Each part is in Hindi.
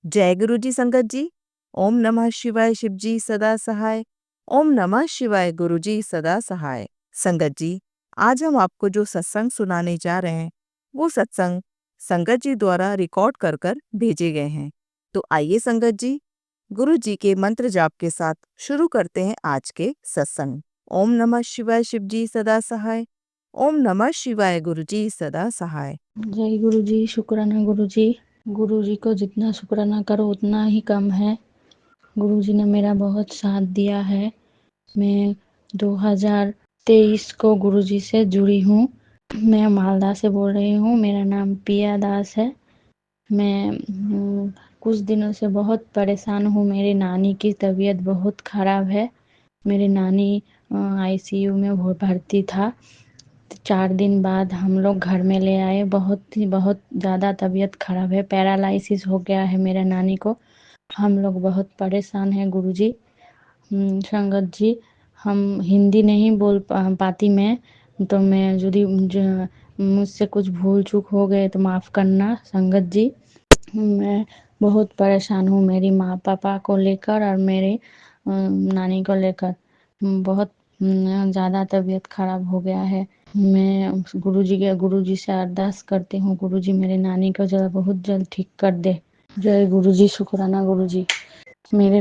जय गुरु जी संगत जी। ओम नमः शिवाय शिव जी सदा सहाय। ओम नमः शिवाय गुरु जी सदा सहाय। संगत जी, आज हम आपको जो सत्संग सुनाने जा रहे हैं वो सत्संग संगत जी द्वारा रिकॉर्ड कर कर भेजे गए हैं। तो आइए संगत जी, गुरु जी के मंत्र जाप के साथ शुरू करते हैं आज के सत्संग। ओम नमः शिवाय शिव जी सदा सहाय। ओम नमः शिवाय गुरु जी सदा सहाय। जय गुरु जी। शुक्राना गुरु जी। गुरु जी को जितना शुक्राना करो उतना ही कम है। गुरु जी ने मेरा बहुत साथ दिया है। मैं 2023 को गुरु जी से जुड़ी हूँ। मैं मालदा से बोल रही हूँ। मेरा नाम पिया दास है। मैं कुछ दिनों से बहुत परेशान हूँ। मेरी नानी की तबीयत बहुत ख़राब है। मेरी नानी आईसीयू में भर्ती था। 4 दिन बाद हम लोग घर में ले आए। बहुत ज़्यादा तबीयत ख़राब है। पैरालिसिस हो गया है मेरा नानी को। हम लोग बहुत परेशान हैं गुरुजी। संगत जी, हम हिंदी नहीं बोल पाती मैं, तो मैं यदि मुझसे कुछ भूल चूक हो गए तो माफ़ करना संगत जी। मैं बहुत परेशान हूँ मेरी माँ पापा को लेकर और मेरे नानी को लेकर। बहुत ज़्यादा तबीयत ख़राब हो गया है। मैं गुरु जी से अरदास करती हूँ, गुरु जी मेरे नानी को बहुत जल्द ठीक कर दे। जय गुरु जी। शुक्राना गुरु जी। मेरा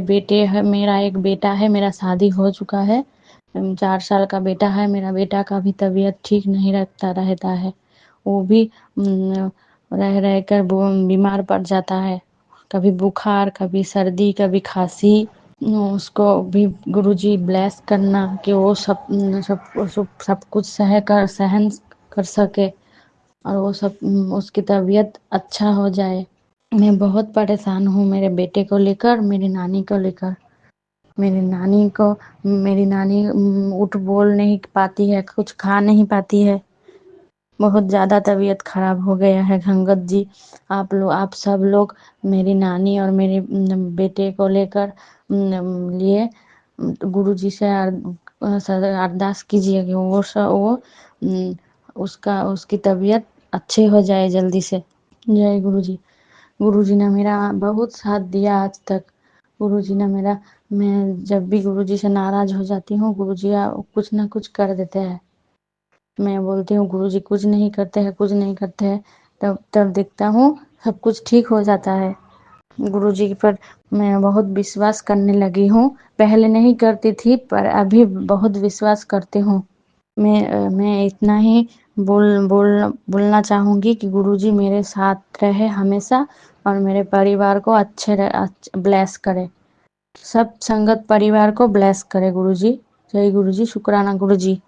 एक बेटा है। मेरा शादी हो चुका है। 4 साल का बेटा है। मेरा बेटा का भी तबीयत ठीक नहीं रहता है। वो भी रह कर बीमार पड़ जाता है। कभी बुखार, कभी सर्दी, कभी खांसी। उसको भी गुरुजी ब्लेस करना कि वो सब कुछ सहन कर सके और वो सब उसकी तबीयत अच्छा हो जाए। मैं बहुत परेशान हूँ मेरे बेटे को लेकर, मेरी नानी को लेकर। मेरी नानी उठ बोल नहीं पाती है, कुछ खा नहीं पाती है। बहुत ज़्यादा तबीयत ख़राब हो गया है संगत जी। आप सब लोग मेरी नानी और मेरे बेटे को लेकर लिए गुरुजी से अरदास कीजिए कि उसकी तबीयत अच्छे हो जाए जल्दी से। जय गुरुजी। गुरुजी ने मेरा बहुत साथ दिया आज तक। गुरुजी ने मेरा मैं जब भी गुरुजी से नाराज़ हो जाती हूँ, गुरुजी कुछ ना कुछ कर देते हैं। मैं बोलती हूँ गुरुजी कुछ नहीं करते हैं, तब देखता हूँ सब कुछ ठीक हो जाता है। गुरुजी पर मैं बहुत विश्वास करने लगी हूँ। पहले नहीं करती थी पर अभी बहुत विश्वास करती हूँ। मैं इतना ही बोलना चाहूँगी कि गुरुजी मेरे साथ रहे हमेशा और मेरे परिवार को ब्लेस करे। सब संगत परिवार को ब्लेस करे गुरुजी। जय गुरुजी। शुक्राना गुरुजी।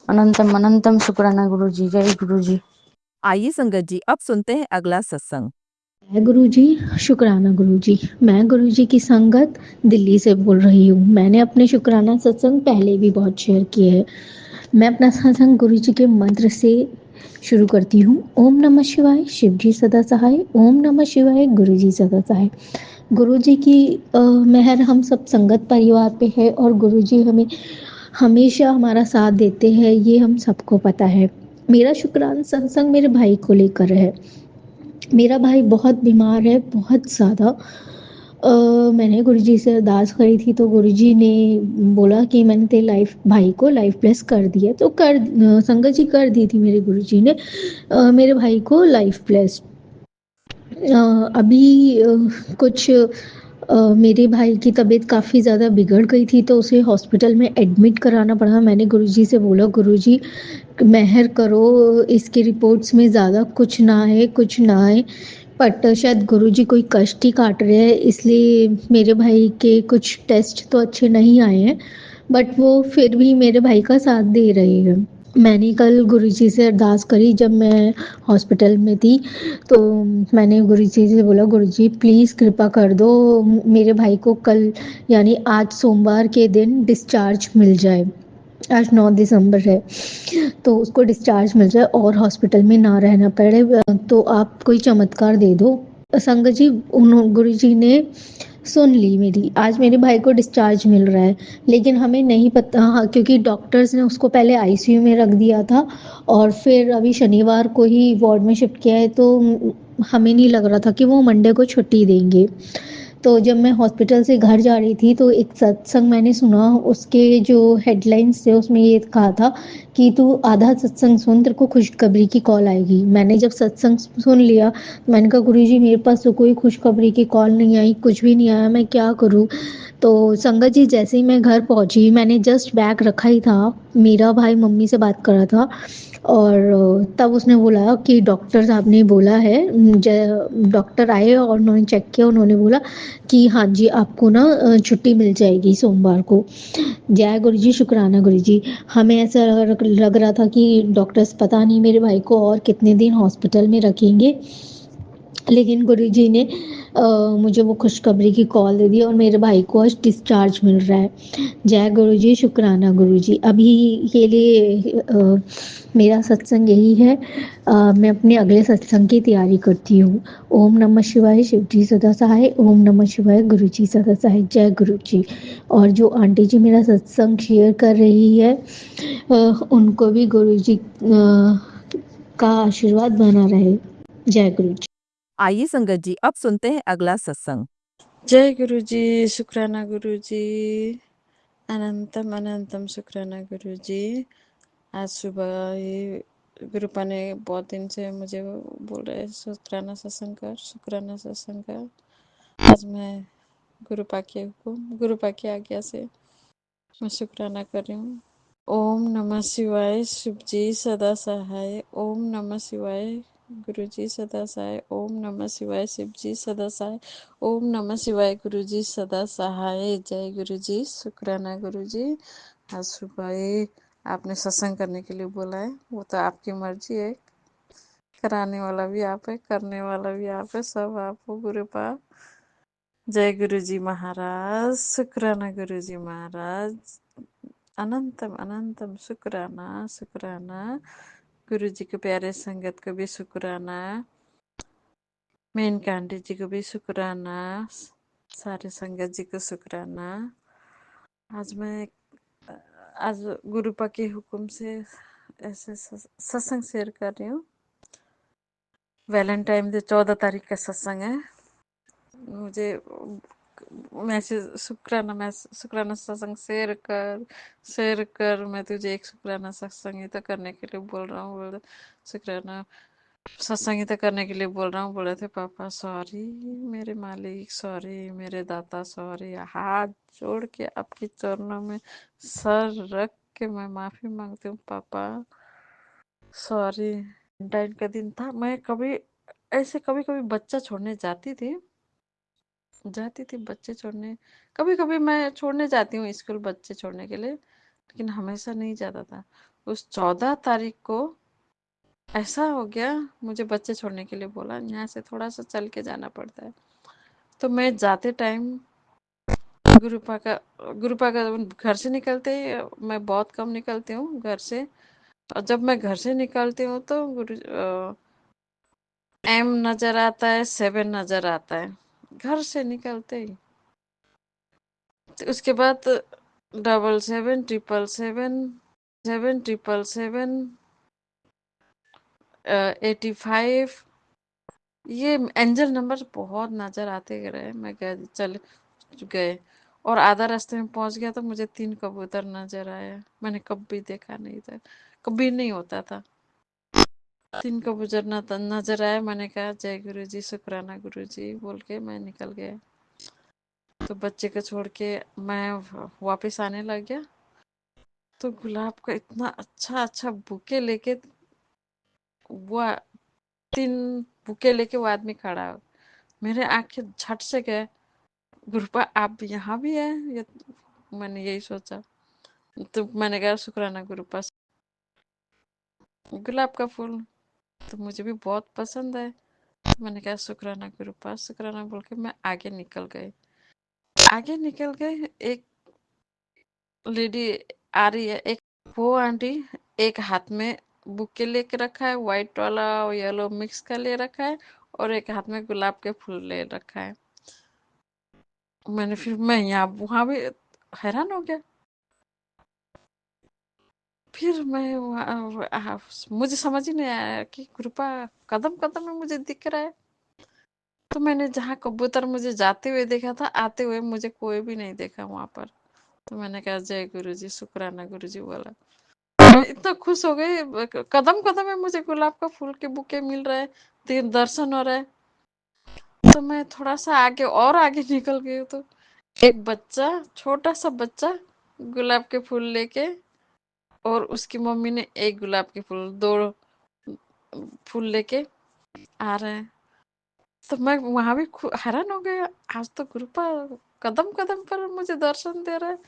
अनंतम अनंतम शुक्राना गुरुजी। जय गुरुजी। आइए संगत जी, अब सुनते हैं अगला सत्संग। है गुरु जी। शुक्राना गुरु जी। मैं गुरु जी की संगत दिल्ली से बोल रही हूँ। मैंने अपने शुक्राना सत्संग पहले भी बहुत शेयर किए हैं। मैं अपना सत्संग गुरु जी के मंत्र से शुरू करती हूँ। ओम नमः शिवाय शिव जी सदा सहाय। ओम नमः शिवाय गुरु जी सदा सहाय। गुरु जी की मेहर हम सब संगत परिवार पे है और गुरु जी हमें हमेशा हमारा साथ देते हैं, ये हम सबको पता है। मेरा शुक्राना सत्संग मेरे भाई को लेकर है। मेरा भाई बहुत बीमार है, बहुत ज़्यादा। मैंने गुरुजी से अरदास करी थी तो गुरुजी ने बोला कि मैंने तेरे भाई को लाइफ ब्लेस कर दिया, तो संगत जी कर दी थी मेरे गुरुजी ने मेरे भाई को लाइफ ब्लेस। अभी कुछ मेरे भाई की तबीयत काफ़ी ज़्यादा बिगड़ गई थी तो उसे हॉस्पिटल में एडमिट कराना पड़ा। मैंने गुरुजी से बोला गुरुजी मेहर करो, इसकी रिपोर्ट्स में ज़्यादा कुछ ना आए, बट शायद गुरुजी कोई कष्ट ही काट रहे हैं, इसलिए मेरे भाई के कुछ टेस्ट तो अच्छे नहीं आए हैं, बट वो फिर भी मेरे भाई का साथ दे रहे हैं। मैंने कल गुरुजी से अरदास करी जब मैं हॉस्पिटल में थी, तो मैंने गुरुजी से बोला गुरुजी प्लीज़ कृपा कर दो मेरे भाई को कल यानी आज सोमवार के दिन डिस्चार्ज मिल जाए। आज 9 दिसंबर है तो उसको डिस्चार्ज मिल जाए और हॉस्पिटल में ना रहना पड़े, तो आप कोई चमत्कार दे दो। संगत जी गुरुजी ने सुन ली मेरी। आज मेरे भाई को डिस्चार्ज मिल रहा है, लेकिन हमें नहीं पता, हाँ, क्योंकि डॉक्टर्स ने उसको पहले आईसीयू में रख दिया था और फिर अभी शनिवार को ही वार्ड में शिफ्ट किया है, तो हमें नहीं लग रहा था कि वो मंडे को छुट्टी देंगे। तो जब मैं हॉस्पिटल से घर जा रही थी तो एक सत्संग मैंने सुना, उसके जो हेडलाइंस थे उसमें ये कहा था कि तू आधा सत्संग सुन, तेरे को खुशखबरी की कॉल आएगी। मैंने जब सत्संग सुन लिया तो मैंने कहा गुरुजी मेरे पास तो कोई खुशखबरी की कॉल नहीं आई, कुछ भी नहीं आया, मैं क्या करूँ। तो संगत जी, जैसे ही मैं घर पहुंची, मैंने जस्ट बैग रखा ही था, मेरा भाई मम्मी से बात कर रहा था और तब उसने बोला कि डॉक्टर साहब ने बोला है, डॉक्टर आए और उन्होंने चेक किया, उन्होंने बोला कि हाँ जी आपको ना छुट्टी मिल जाएगी सोमवार को। जय गुरु जी, शुक्राना गुरु जी। हमें ऐसा लग रहा था कि डॉक्टर्स पता नहीं मेरे भाई को और कितने दिन हॉस्पिटल में रखेंगे, लेकिन गुरुजी ने मुझे वो खुशखबरी की कॉल दे दी और मेरे भाई को आज डिस्चार्ज मिल रहा है। जय गुरुजी, शुक्राना गुरुजी। अभी के लिए मेरा सत्संग यही है। मैं अपने अगले सत्संग की तैयारी करती हूँ। ओम नमः शिवाय, शिव जी सदा सहाय। ओम नमः शिवाय, गुरु जी सदा सहाय। जय गुरु जी। और जो आंटी जी मेरा सत्संग शेयर कर रही है, उनको भी गुरु जी का आशीर्वाद बना रहे। जय गुरु जी। आइए संगत जी, अब सुनते हैं अगला सत्संग। जय गुरु जी, शुक्राना गुरु जी, अनंतम अनंतम शुक्राना गुरु जी। आज सुबह ही गुरुपा ने बहुत दिन से मुझे बोल रहे शुक्राना सत्संग कर, शुक्राना सत्संग कर। आज मैं गुरुपा के हुक्म, गुरुपा की आज्ञा से मैं शुक्राना कर रही हूँ। ओम नमः शिवाय, शिव जी सदा सहाय। ओम नमः शिवाय, गुरु जी सदा सहाय। ओम नमः शिवाय, शिव जी सदा सहाय। ओम नमः शिवाय, गुरु जी सदा सहाय। जय गुरु जी, शुक्राना गुरु जी। आज सुबह ही आपने सत्संग करने के लिए बोला है, वो तो आपकी मर्जी है, कराने वाला भी आप है, करने वाला भी आप है, सब आप हो गुरुपा। जय गुरु जी महाराज, शुक्राना गुरु जी महाराज, अनंतम अनंतम शुक्राना शुक्राना। गुरु जी के प्यारे संगत को भी शुक्राना, मेनका आंटी जी को भी शुक्राना, सारे संगत जी को शुक्राना। आज गुरुपा के हुक्म से ऐसे सत्संग शेयर कर रही हूँ। वैलेंटाइन डे 14 तारीख का सत्संग है। मुझे शुक्राना सत्संग शेयर कर, मैं तुझे एक शुक्राना सत्संग करने के लिए बोल रहा हूँ। शुक्राना सत्संग करने के लिए बोल रहा हूँ। बोले थे पापा सॉरी मेरे मालिक, सॉरी मेरे दाता, सॉरी। हाथ जोड़ के आपके चरणों में सर रख के मैं माफी मांगती हूँ पापा, सॉरी। वैलेंटाइन का दिन था, मैं कभी कभी बच्चा छोड़ने जाती थी बच्चे छोड़ने, कभी कभी मैं छोड़ने जाती हूँ स्कूल बच्चे छोड़ने के लिए, लेकिन हमेशा नहीं जाता था। उस 14 तारीख को ऐसा हो गया, मुझे बच्चे छोड़ने के लिए बोला, यहाँ से थोड़ा सा चल के जाना पड़ता है। तो मैं जाते टाइम गुरुपा का घर से निकलते ही, मैं बहुत कम निकलती हूँ घर से, और जब मैं घर से निकलती हूँ तो M नजर आता है, 7 नजर आता है घर से निकलते ही। तो उसके बाद 777 85 ये एंजल नंबर बहुत नजर आते रहे। मैं चल गए और आधा रास्ते में पहुंच गया तो मुझे 3 कबूतर नजर आया। मैंने कभी देखा नहीं था, कभी नहीं होता था। 3 कबूतर नजर आया। मैंने कहा जय गुरु जी, शुक्राना गुरु जी बोल के मैं निकल गया। तो बच्चे को छोड़ के मैं वापस आने लग गया, तो गुलाब का इतना अच्छा बुके लेके वो 3 बुके लेके वो आदमी खड़ा हो। मेरे आंखें झट से गए, गुरुपा आप यहाँ भी है ये, मैंने यही सोचा। तो मैंने कहा शुक्राना गुरुपा, गुलाब का फूल तो मुझे भी बहुत पसंद है। तो मैंने कहा शुक्राना गुरुपा, शुक्राना बोल के मैं आगे निकल गए। एक लेडी आ रही है, एक वो आंटी, एक हाथ में बुके लेके रखा है, व्हाइट वाला और येलो मिक्स का ले रखा है, और एक हाथ में गुलाब के फूल ले रखा है। मैंने फिर मैं यहाँ वहाँ भी हैरान हो गया। फिर मैं मुझे समझ ही नहीं आया कि कृपा कदम कदम में मुझे दिख रहा है। तो मैंने जहाँ कबूतर मुझे जाते हुए देखा था, आते हुए मुझे कोई भी नहीं देखा वहां पर। तो मैंने कहा जय गुरु जी, शुक्राना गुरु जी बोला। मैं इतना खुश हो गई, कदम कदम में मुझे गुलाब का फूल के बुके मिल रहे हैं, तीन दर्शन हो रहे हैं। तो मैं थोड़ा सा आगे और आगे निकल गई, तो एक बच्चा, छोटा सा बच्चा गुलाब के फूल लेके, और उसकी मम्मी ने एक गुलाब के फूल, दो फूल लेके आ रहे हैं। तो मैं वहां भी हैरान हो गया, आज तो गुरुपा कदम कदम पर मुझे दर्शन दे रहा है।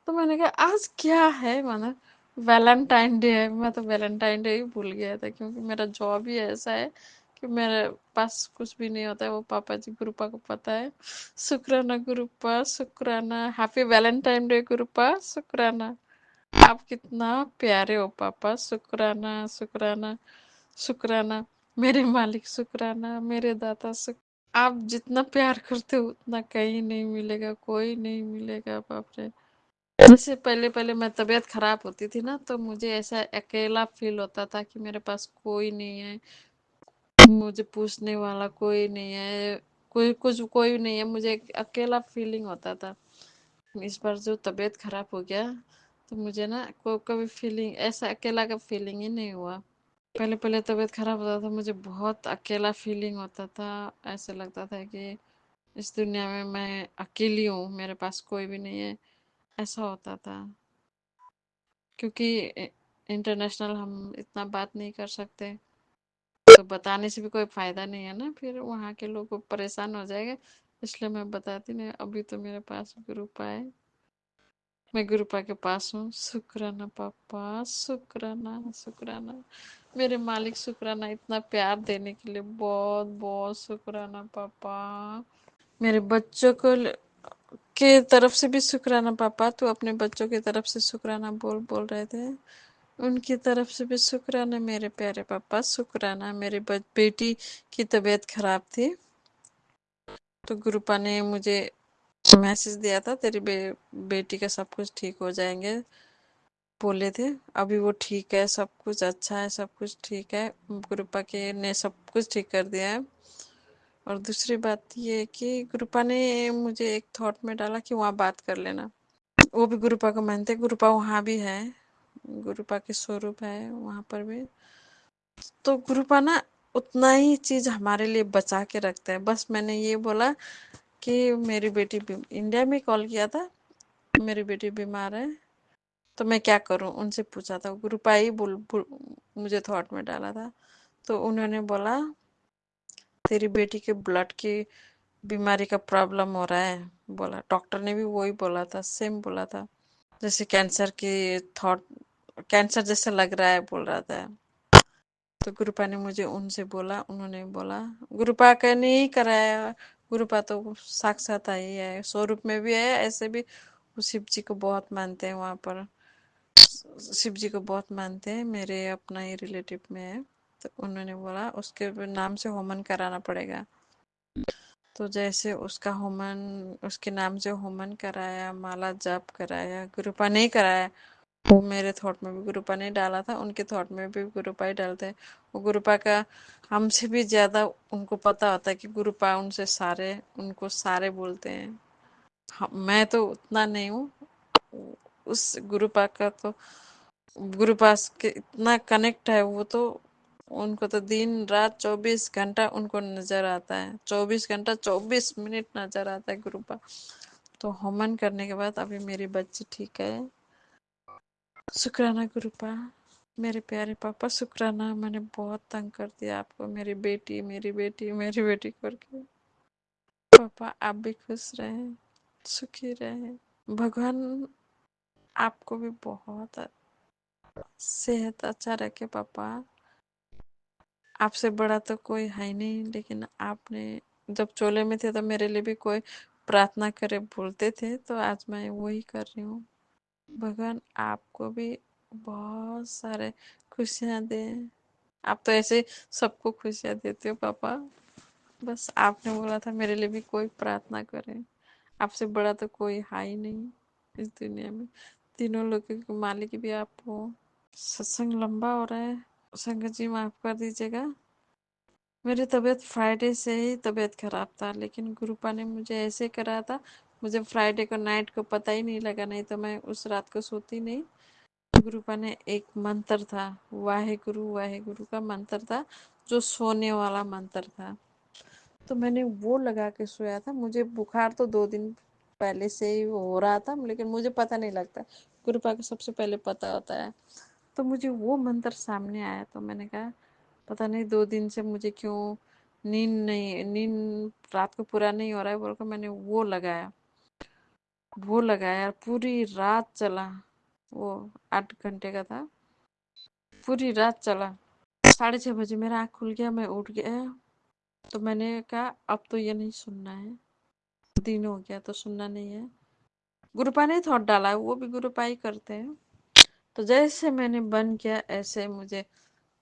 तो मैंने कहा आज क्या है, माना वैलेंटाइन डे है। मैं तो वैलेंटाइन डे ही भूल गया था, क्योंकि मेरा जॉब ही ऐसा है कि मेरे पास कुछ भी नहीं होता है, वो पापा जी गुरुपा को पता है। शुक्राना गुरुपा, शुक्राना, हैप्पी वैलेंटाइन डे गुरुपा, शुक्राना। आप कितना प्यारे हो पापा, शुक्राना शुक्राना शुक्राना। मेरे मालिक शुक्राना, मेरे दाता शुक्र। आप जितना प्यार करते हो उतना कहीं नहीं मिलेगा, कोई नहीं मिलेगा बाप रे। जैसे पहले पहले मैं तबीयत खराब होती थी ना, तो मुझे ऐसा अकेला फील होता था कि मेरे पास कोई नहीं है, मुझे पूछने वाला कोई नहीं है, कोई नहीं है, मुझे अकेला फीलिंग होता था। इस बार जो तबीयत खराब हो गया, तो मुझे ना कोई कभी फीलिंग ऐसा अकेला का फीलिंग ही नहीं हुआ। पहले पहले तबीयत खराब होता था, मुझे बहुत अकेला फीलिंग होता था। ऐसे लगता था कि इस दुनिया में मैं अकेली हूँ, मेरे पास कोई भी नहीं है, ऐसा होता था। क्योंकि इंटरनेशनल हम इतना बात नहीं कर सकते, तो बताने से भी कोई फायदा नहीं है ना, फिर वहाँ के लोग परेशान हो जाएंगे। इसलिए मैं बताती नहीं। अभी तो मेरे पास ग्रुप है, मैं गुरुपा के पास हूँ। शुक्राना पापा, शुक्राना शुक्राना। मेरे मालिक शुक्राना, इतना प्यार देने के लिए बहुत बहुत शुक्राना पापा। मेरे बच्चों को के तरफ से भी शुक्राना पापा। तो अपने बच्चों की तरफ से शुक्राना बोल रहे थे, उनकी तरफ से भी शुक्राना मेरे प्यारे पापा, शुक्राना। मेरी बेटी की तबीयत खराब थी, तो गुरुपा ने मुझे मैसेज दिया था, तेरी बेटी का सब कुछ ठीक हो जाएंगे बोले थे। अभी वो ठीक है, सब कुछ अच्छा है, सब कुछ ठीक है। गुरुपा के ने सब कुछ ठीक कर दिया है। और दूसरी बात ये है कि गुरुपा ने मुझे एक थॉट में डाला कि वहाँ बात कर लेना। वो भी गुरुपा को मानते, गुरुपा वहाँ भी है, गुरुपा के स्वरूप है वहाँ पर भी। तो गुरुपा ना उतना ही चीज हमारे लिए बचा के रखते हैं। बस मैंने ये बोला कि मेरी बेटी इंडिया में कॉल किया था, मेरी बेटी बीमार है, तो मैं क्या करूं, उनसे पूछा था। गुरुपा ही मुझे थॉट में डाला था। तो उन्होंने बोला तेरी बेटी के ब्लड की बीमारी का प्रॉब्लम हो रहा है, बोला। डॉक्टर ने भी वही बोला था, सेम बोला था, जैसे कैंसर की थॉट, कैंसर जैसे लग रहा है बोल रहा था। तो गुरुपा ने मुझे उनसे बोला, उन्होंने बोला गुरुपा का नहीं कराया। गुरुपा तो साक्षात आई है, स्वरूप में भी है, ऐसे भी शिव जी को बहुत मानते हैं वहां पर। शिव जी को बहुत मानते हैं, मेरे अपना ही रिलेटिव में है। तो उन्होंने बोला उसके नाम से होमन कराना पड़ेगा। तो जैसे उसका होमन, उसके नाम से होमन कराया, माला जाप कराया। गुरुपा नहीं कराया, वो मेरे थॉट में भी गुरुपा ने डाला था, उनके थॉट में भी गुरुपा ही डालते हैं। वो गुरुपा का हमसे भी ज्यादा उनको पता होता है कि गुरुपा उनसे सारे, उनको सारे बोलते हैं। मैं तो उतना नहीं हूँ, उस गुरुपा का तो, गुरुपा के इतना कनेक्ट है वो तो, उनको तो दिन रात 24 घंटा उनको नजर आता है, 24 घंटा 24 मिनट नजर आता है गुरुपा। तो होमन करने के बाद अभी मेरी बच्ची ठीक है। शुक्राना गुरुपा, मेरे प्यारे पापा, शुक्राना। मैंने बहुत तंग कर दिया आपको, मेरी बेटी मेरी बेटी मेरी बेटी करके। पापा आप भी खुश रहें, सुखी रहें। भगवान आपको भी बहुत सेहत अच्छा रखे पापा। आपसे बड़ा तो कोई है नहीं, लेकिन आपने जब चोले में थे तो मेरे लिए भी कोई प्रार्थना करे बोलते थे, तो आज मैं वही कर रही हूँ। भगवान आपको भी बहुत सारे खुशियाँ दे। आप तो ऐसे सबको खुशियाँ देते हो पापा, बस आपने बोला था मेरे लिए भी कोई प्रार्थना करे। आपसे बड़ा तो कोई है ही नहीं इस दुनिया में, तीनों लोगों के मालिक भी आप हो। सत्संग लंबा हो रहा है, संगत जी माफ कर दीजिएगा। मेरी तबीयत फ्राइडे से ही तबीयत खराब था, लेकिन गुरुपा ने मुझे ऐसे करा था, मुझे फ्राइडे को नाइट को पता ही नहीं लगा, नहीं तो मैं उस रात को सोती नहीं। गुरुपा ने एक मंत्र था, वाहे गुरु का मंत्र था, जो सोने वाला मंत्र था, तो मैंने वो लगा के सोया था। मुझे बुखार तो 2 दिन पहले से ही हो रहा था, लेकिन मुझे पता नहीं लगता, गुरुपा को सबसे पहले पता होता है। तो मुझे वो मंत्र सामने आया, तो मैंने कहा पता नहीं 2 दिन से मुझे क्यों नींद रात को पूरा नहीं हो रहा है, बोलकर मैंने वो लगाया, पूरी रात चला। वो 8 घंटे का था, पूरी रात चला। 6:30 बजे मेरा आँख खुल गया, मैं उठ गया। तो मैंने कहा अब तो ये नहीं सुनना है, दिन हो गया तो सुनना नहीं है। गुरुपा ने थॉट डाला, वो भी गुरुपा ही करते हैं। तो जैसे मैंने बंद किया, ऐसे मुझे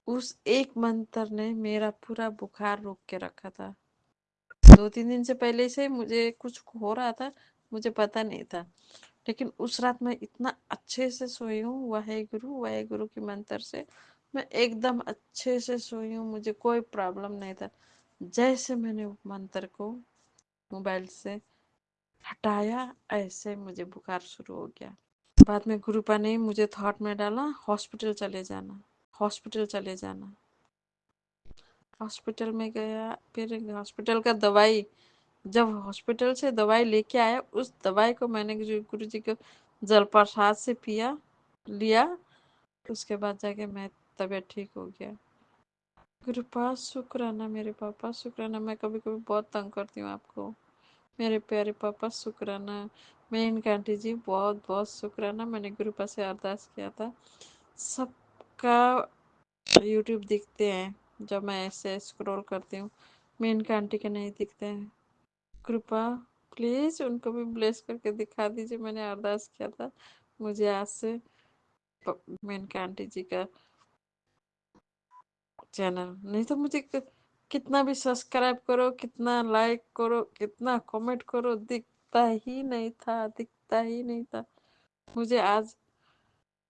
उस एक मंत्र ने मेरा पूरा बुखार रोक के रखा था। 2-3 दिन से पहले से मुझे कुछ हो रहा था, मुझे पता नहीं था, लेकिन उस रात मैं इतना अच्छे से सोई हूँ, वाहे गुरु के मंत्र से मैं एकदम अच्छे से सोई हूँ, मुझे कोई प्रॉब्लम नहीं था। जैसे मैंने मंत्र को मोबाइल से हटाया, ऐसे मुझे बुखार शुरू हो गया। बाद में गुरुपा ने मुझे थॉट में डाला, हॉस्पिटल चले जाना, हॉस्पिटल चले जाना। हॉस्पिटल में गया, फिर हॉस्पिटल का दवाई, जब हॉस्पिटल से दवाई लेके आया, उस दवाई को मैंने गुरु जी को जल प्रसाद से लिया। उसके बाद जाके मैं तबीयत ठीक हो गया। गुरुपा शुक्राना, मेरे पापा शुक्राना। मैं कभी कभी बहुत तंग करती हूँ आपको, मेरे प्यारे पापा शुक्राना। मैं इनका आंटी जी बहुत बहुत शुक्राना। मैंने गुरुपा से अरदास किया था, सबका यूट्यूब दिखते हैं, जब मैं ऐसे स्क्रॉल करती हूँ, मैं इनका आंटी के नहीं दिखते हैं। कृपा प्लीज उनको भी ब्लेस करके दिखा दीजिए, मैंने अरदास किया था। मुझे आज से मेनका आंटी जी का चैनल, नहीं तो मुझे कितना भी सब्सक्राइब करो, कितना लाइक करो, कितना कमेंट करो, दिखता ही नहीं था, दिखता ही नहीं था। मुझे आज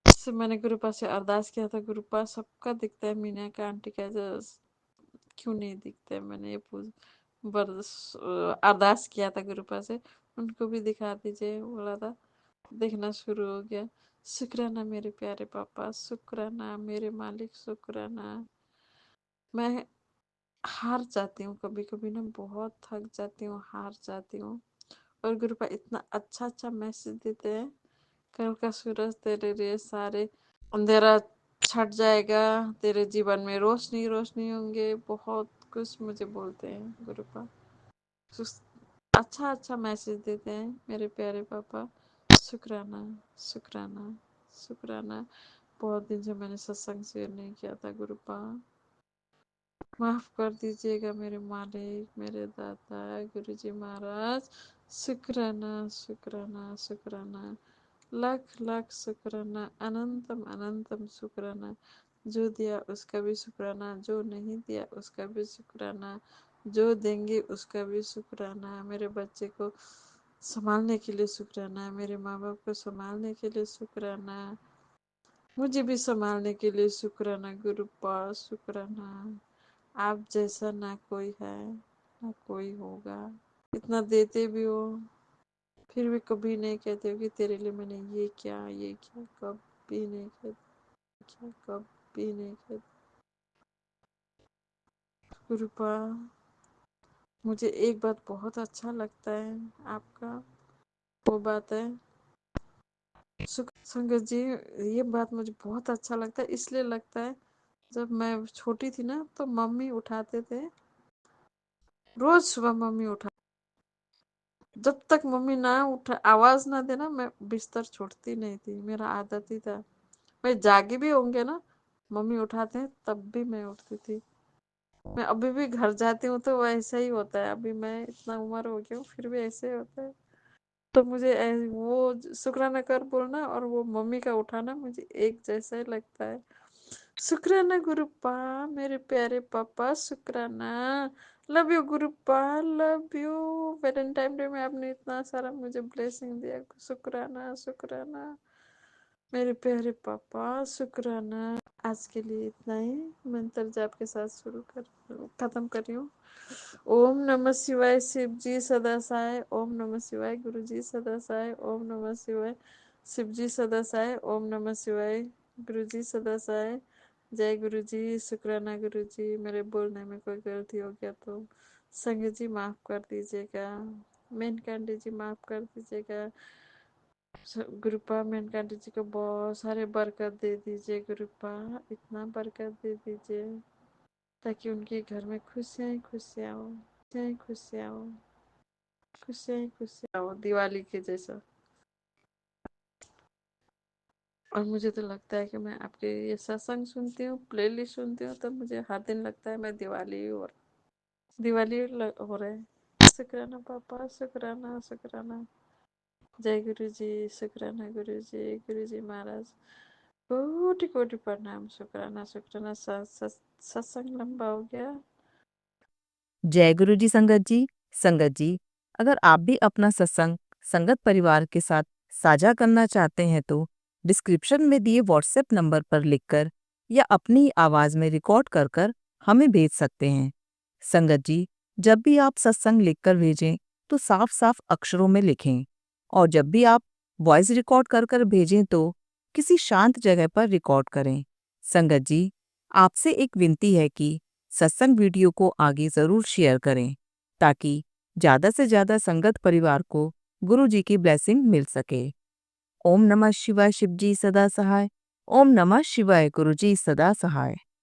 से मैंने गुरुपा से अरदास किया था, गुरुपा सबका दिखता है, मीना का आंटी का क्यों नहीं दिखता है। मैंने ये अरदास किया था गुरुपा से, उनको भी दिखा दीजिए बोला था, देखना शुरू हो गया। शुक्राना मेरे प्यारे पापा, शुक्राना मेरे मालिक, शुक्राना। मैं हार जाती हूँ कभी कभी ना, बहुत थक जाती हूँ, हार जाती हूँ, और गुरुपा इतना अच्छा अच्छा मैसेज देते हैं, कल का सूरज तेरे लिए सारे अंधेरा छट जाएगा, तेरे जीवन में रोशनी रोशनी होंगे, बहुत कुछ मुझे बोलते हैं गुरुपा, अच्छा अच्छा मैसेज देते हैं मेरे प्यारे पापा। शुक्राना, शुक्राना, शुक्राना। बहुत दिन से मैंने सत्संग शेयर नहीं किया था गुरुपा, माफ कर दीजिएगा मेरे मालिक, मेरे दाता गुरुजी महाराज। शुक्राना, शुक्राना, शुक्राना, लाख लाख शुक्राना, अनंतम अनंतम शुक्राना। जो दिया उसका भी शुक्राना, जो नहीं दिया उसका भी शुक्राना, जो देंगे उसका भी शुक्राना। मेरे बच्चे को संभालने के लिए शुक्राना, मेरे माँ बाप को संभालने के लिए शुक्राना, मुझे भी संभालने के लिए शुक्राना गुरुपा, शुक्राना। आप जैसा ना कोई है, ना कोई होगा। इतना देते भी हो, फिर भी कभी नहीं कहते हो कि तेरे लिए मैंने ये किया, कभी नहीं कहते, कभी नहीं कहते। गुरुपा, मुझे एक बात बहुत अच्छा लगता है आपका, वो बात है संगत जी, ये बात मुझे बहुत अच्छा लगता है, इसलिए लगता है जब मैं छोटी थी ना, तो मम्मी उठाते थे, रोज सुबह मम्मी उठा, जब तक मम्मी ना उठा, आवाज ना देना, मैं बिस्तर छोड़ती नहीं थी, मेरा आदत ही था। मैं जागी भी होंगे ना, मम्मी उठाते हैं तब भी मैं उठती थी। मैं अभी भी घर जाती हूँ तो वैसा ही होता है, अभी मैं इतना उम्र हो गया हूँ फिर भी ऐसे ही होता है। तो मुझे वो शुक्राना कर बोलना और वो मम्मी का उठाना मुझे एक जैसा ही लगता है। शुक्राना गुरुपा, मेरे प्यारे पापा, शुक्राना। Love you गुरुपा, love you. Valentine day में आपने इतना सारा मुझे ब्लेसिंग दिया, शुक्राना शुक्राना मेरे प्यारे पापा, शुक्राना। आज के लिए इतना ही। मंत्र जाप के साथ खत्म कर रही हूँ। ओम नमः शिवाय शिव जी सदा सहाय, ओम नमः शिवाय गुरु जी सदा सहाय, ओम नमः शिवाय शिव जी सदा सहाय, ओम नमः शिवाय गुरु जी सदा सहाय। जय गुरु जी, शुक्राना गुरु जी। मेरे बोलने में कोई गलती हो गया तो संगत जी माफ कर दीजिएगा, मेनकांडी जी माफ कर दीजिएगा। गुरुपा मेनकांडी जी को बहुत सारे बरकत दे दीजिए गुरुपा, इतना बरकत दे दीजिए ताकि उनके घर में खुशियाँ ही खुशियाँ हो, खुशियाँ ही खुशियाँ हो, खुशियाँ ही खुशियाँ हो, दिवाली के जैसा। और मुझे तो लगता है कि मैं आपके ये सत्संग सुनती हूँ, प्लेलिस्ट सुनती हूँ, तब मुझे हर दिन लगता है मैं दिवाली हो रहा है। शुक्राना पापा, शुक्राना शुक्राना। जय गुरु जी, शुक्राना गुरु जी महाराज, कोटि कोटि प्रणाम। शुक्राना शुक्राना। सत्संग लंबा हो गया। जय गुरु जी संगत जी। संगत जी, अगर आप भी अपना सत्संग संगत परिवार के साथ साझा करना चाहते हैं तो डिस्क्रिप्शन में दिए व्हाट्सएप नंबर पर लिखकर या अपनी आवाज में रिकॉर्ड कर कर हमें भेज सकते हैं। संगत जी, जब भी आप सत्संग लिखकर भेजें तो साफ साफ अक्षरों में लिखें, और जब भी आप वॉइस रिकॉर्ड कर कर भेजें तो किसी शांत जगह पर रिकॉर्ड करें। संगत जी, आपसे एक विनती है कि सत्संग वीडियो को आगे जरूर शेयर करें ताकि ज्यादा से ज्यादा संगत परिवार को गुरु जी की ब्लेसिंग मिल सके। ओम नमः शिवाय शिव जी सदा सहाय, ओम नमः शिवाय गुरु जी सदा सहाय।